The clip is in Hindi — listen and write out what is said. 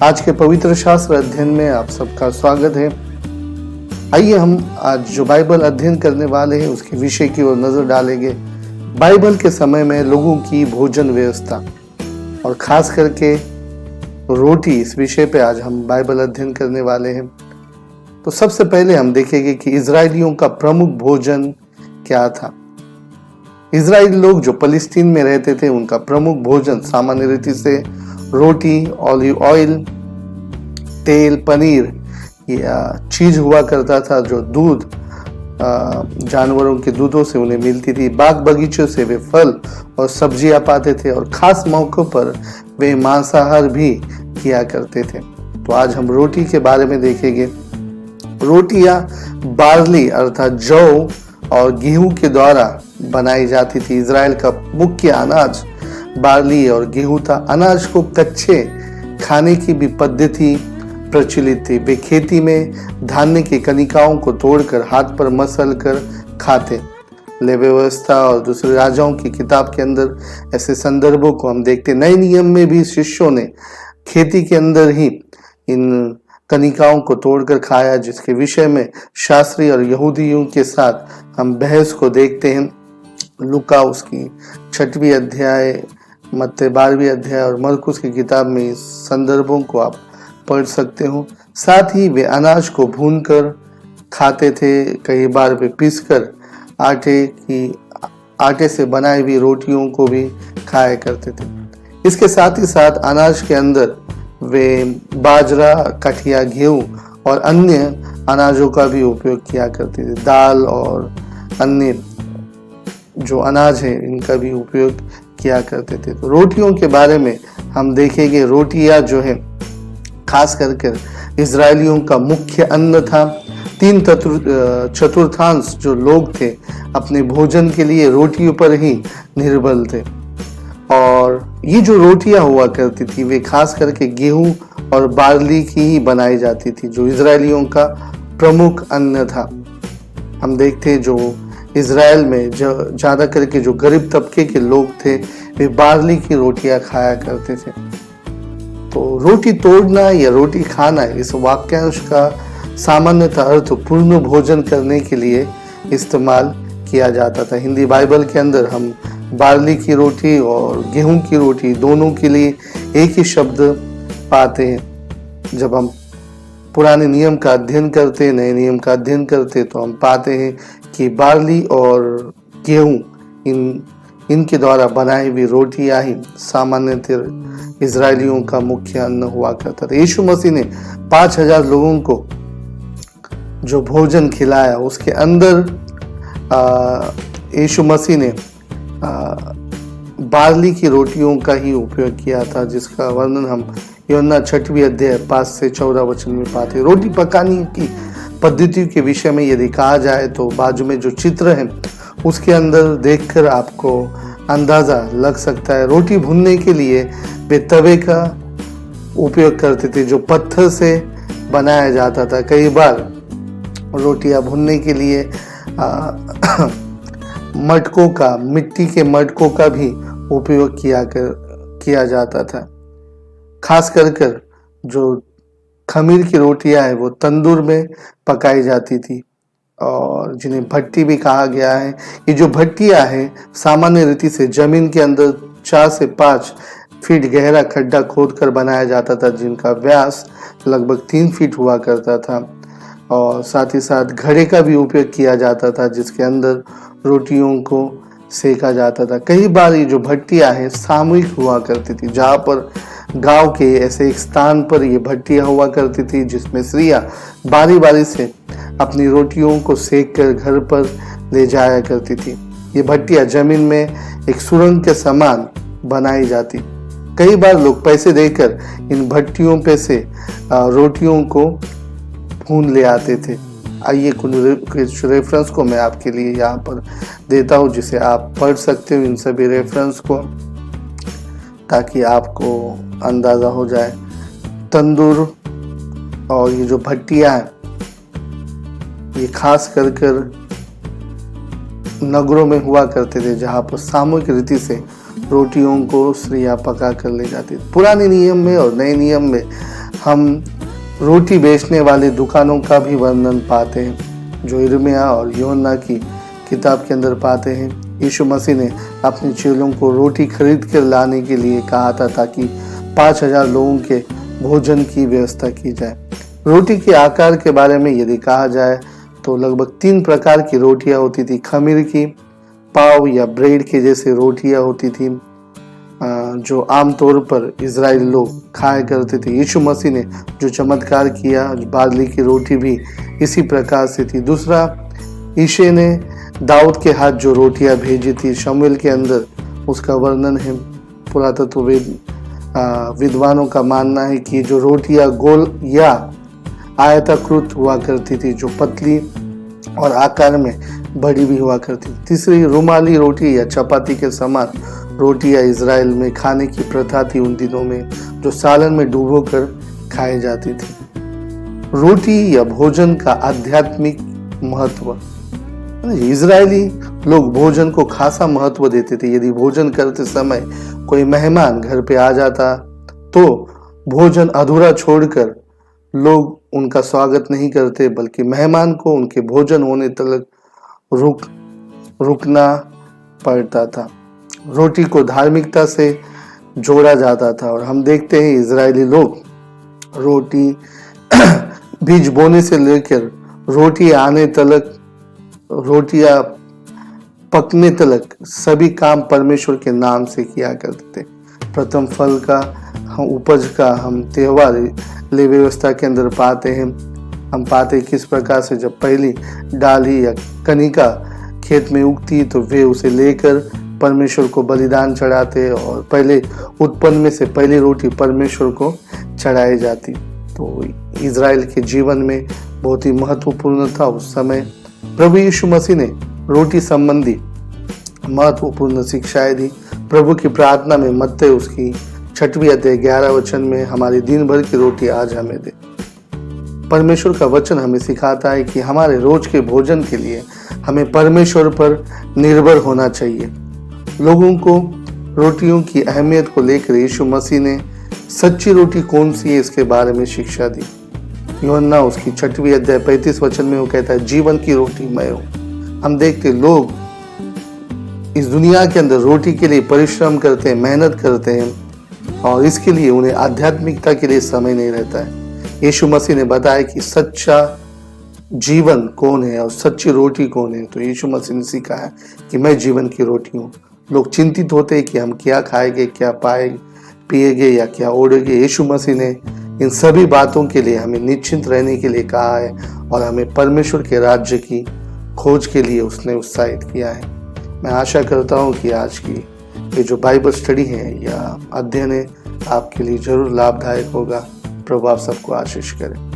आज के पवित्र शास्त्र अध्ययन में आप सबका स्वागत है। आइए हम आज जो बाइबल अध्ययन करने वाले हैं उसके विषय की ओर नजर डालेंगे। बाइबल के समय में लोगों की भोजन व्यवस्था और खास करके रोटी, इस विषय पे आज हम बाइबल अध्ययन करने वाले हैं। तो सबसे पहले हम देखेंगे कि इजरायलियों का प्रमुख भोजन क्या था। इजरायली लोग जो फलस्तीन में रहते थे उनका प्रमुख भोजन सामान्य रीति से रोटी, ऑलिव ऑयल, तेल, पनीर या चीज हुआ करता था जो दूध जानवरों के दूधों से उन्हें मिलती थी। बाग बगीचों से वे फल और सब्जियां पाते थे और खास मौकों पर वे मांसाहार भी किया करते थे। तो आज हम रोटी के बारे में देखेंगे। रोटियां बार्ली अर्थात जौ और गेहूं के द्वारा बनाई जाती थी। इजराइल का मुख्य अनाज बार्ली और गेहूं था। अनाज को कच्चे खाने की भी पद्धति प्रचलित थी। वे खेती में धान्य की कणिकाओं को तोड़कर हाथ पर मसल कर खाते। लेवी व्यवस्था और दूसरे राजाओं की किताब के अंदर ऐसे संदर्भों को हम देखते। नए नियम में भी शिष्यों ने खेती के अंदर ही इन कणिकाओं को तोड़कर खाया, जिसके विषय में शास्त्री और यहूदियों के साथ हम बहस को देखते हैं। लूका उसकी 6वीं अध्याय, मत्ती 12वीं अध्याय और मरकुस की किताब में इस संदर्भों को आप पढ़ सकते हो। साथ ही वे अनाज को भूनकर खाते थे। कई बार वे पीसकर आटे से बनाई हुई रोटियों को भी खाया करते थे। इसके साथ ही साथ अनाज के अंदर वे बाजरा, कठिया, गेहूं और अन्य अनाजों का भी उपयोग किया करते थे। दाल और अन्य जो अनाज है इनका भी उपयोग किया करते थे। तो रोटियों के बारे में हम देखेंगे। रोटियां जो है खास करके इजरायलियों का मुख्य अन्न था। 3/4 जो लोग थे अपने भोजन के लिए रोटियों पर ही निर्भर थे। और ये जो रोटियां हुआ करती थी वे खास करके गेहूं और बार्ली की ही बनाई जाती थी, जो इजरायलियों का प्रमुख अन्न था। हम देखते जो इजराइल में ज्यादा करके जो गरीब तबके के लोग थे वे बार्ली की रोटियां खाया करते थे। तो रोटी तोड़ना या रोटी खाना इस वाक्यांश का सामान्यतः अर्थ पूर्ण भोजन करने के लिए इस्तेमाल किया जाता था। हिंदी बाइबल के अंदर हम बार्ली की रोटी और गेहूं की रोटी दोनों के लिए एक ही शब्द पाते हैं। जब हम पुराने नियम का अध्ययन करते, नए नियम का अध्ययन करते तो हम पाते हैं कि बार्ली और गेहूं इनके द्वारा बनाई हुई रोटियां ही सामान्यतः इजरायलियों का मुख्य अन्न हुआ करता था। यीशु मसीह ने 5000 लोगों को जो भोजन खिलाया उसके अंदर यीशु मसीह ने बार्ली की रोटियों का ही उपयोग किया था, जिसका वर्णन हम यूहन्ना 6वीं अध्याय 5 से 14 वचन में पाते। रोटी पकाने की पद्धति के विषय में यदि कहा जाए तो बाजू में जो चित्र है उसके अंदर देखकर आपको अंदाजा लग सकता है। रोटी भूनने के लिए वे तवे का उपयोग करते थे जो पत्थर से बनाया जाता था। कई बार रोटियां भूनने के लिए मटकों का, मिट्टी के मटकों का भी उपयोग किया जाता था। खास कर जो खमीर की रोटियां है वो तंदूर में पकाई जाती थी और जिन्हें भट्टी भी कहा गया है। ये जो भट्टियां हैं सामान्य रीति से जमीन के अंदर 4 से 5 फीट गहरा खड्डा खोदकर बनाया जाता था, जिनका व्यास लगभग 3 फीट हुआ करता था। और साथ ही साथ घड़े का भी उपयोग किया जाता था जिसके अंदर रोटियों को सेका जाता था। कई बार ये जो भट्टियां हैं सामूहिक हुआ करती थी, जहाँ पर गांव के ऐसे एक स्थान पर ये भट्टियां हुआ करती थी जिसमें स्त्रियां बारी बारी से अपनी रोटियों को सेक कर घर पर ले जाया करती थी। ये भट्टियां जमीन में एक सुरंग के समान बनाई जाती। कई बार लोग पैसे देकर इन भट्टियों पे से रोटियों को भून ले आते थे। आइए कुछ रेफरेंस को मैं आपके लिए यहाँ पर देता हूँ जिसे आप पढ़ सकते हो, इन सभी रेफरेंस को, ताकि आपको अंदाजा हो जाए। तंदूर और ये जो भट्टियां हैं ये खास कर नगरों में हुआ करते थे, जहाँ पर सामूहिक रीति से रोटियों को स्त्रियां पका कर ले जाती थी। पुराने नियम में और नए नियम में हम रोटी बेचने वाले दुकानों का भी वर्णन पाते हैं जो यिर्मयाह और यूहन्ना की किताब के अंदर पाते हैं। यीशु मसीह ने अपने चेलों को रोटी खरीद कर लाने के लिए कहा था ताकि 5000 लोगों के भोजन की व्यवस्था की जाए। रोटी के आकार के बारे में यदि कहा जाए तो लगभग 3 प्रकार की रोटियां होती थी। खमीर की, पाव या ब्रेड के जैसे रोटियां होती थी जो आमतौर पर इजराइल लोग खाया करते थे। यीशु मसीह ने जो चमत्कार किया, बार्ली की रोटी भी इसी प्रकार से थी। दूसरा, यीशु ने दाऊद के हाथ जो रोटियां भेजी थी, शमूएल के अंदर उसका वर्णन है। पुरातत्व विद्वानों का मानना है कि जो रोटियां गोल या आयताकृत हुआ करती थी, जो पतली और आकार में बड़ी भी हुआ करती। तीसरी, रुमाली रोटी या चपाती के समान रोटियां इजराइल में खाने की प्रथा थी उन दिनों में, जो सालन में डुबो कर खाई जाती थी। रोटी या भोजन का आध्यात्मिक महत्व, इजरायली लोग भोजन को खासा महत्व देते थे। यदि भोजन करते समय कोई मेहमान घर पे आ जाता तो भोजन अधूरा छोड़कर लोग उनका स्वागत नहीं करते, बल्कि मेहमान को उनके भोजन होने तक रुकना पड़ता था। रोटी को धार्मिकता से जोड़ा जाता था और हम देखते हैं इजरायली लोग रोटी बीज बोने से लेकर रोटी आने तक, रोटियां पकने तक सभी काम परमेश्वर के नाम से किया करते थे। प्रथम फल का, उपज का हम त्योहार ले व्यवस्था के अंदर पाते हैं। हम पाते किस प्रकार से जब पहली डाली या कनिका खेत में उगती तो वे उसे लेकर परमेश्वर को बलिदान चढ़ाते और पहले उत्पन्न में से पहली रोटी परमेश्वर को चढ़ाई जाती। तो इजराइल के जीवन में बहुत ही महत्वपूर्ण था उस समय। प्रभु यीशु मसीह ने रोटी संबंधी महत्वपूर्ण शिक्षाएं दी। प्रभु की प्रार्थना में मत्ती उसकी 6वीं अध्याय 11 वचन में हमारी दिन भर की रोटी आज हमें दे। परमेश्वर का वचन हमें सिखाता है कि हमारे रोज के भोजन के लिए हमें परमेश्वर पर निर्भर होना चाहिए। लोगों को रोटियों की अहमियत को लेकर यीशु मसीह ने सच्ची रोटी कौन सी है इसके बारे में शिक्षा दी। यूहन्ना उसकी 6वीं अध्याय 35 वचन में वो कहता है, जीवन की रोटी मैं हूँ। हम देखते लोग इस दुनिया के अंदर रोटी के लिए परिश्रम करते हैं, मेहनत करते हैं और इसके लिए उन्हें आध्यात्मिकता के लिए समय नहीं रहता है। यीशु मसीह ने बताया कि सच्चा जीवन कौन है और सच्ची रोटी कौन है। तो यीशु मसीह ने सिखाया कि मैं जीवन की रोटी हूँ। लोग चिंतित होते हैं कि हम क्या खाएंगे, क्या पिएंगे या क्या ओढ़ेंगे। यीशु मसीह ने इन सभी बातों के लिए हमें निश्चिंत रहने के लिए कहा है और हमें परमेश्वर के राज्य की खोज के लिए उसने उत्साहित किया है। मैं आशा करता हूँ कि आज की ये जो बाइबल स्टडी है या अध्ययन है आपके लिए जरूर लाभदायक होगा। प्रभु आप सबको आशीष करे।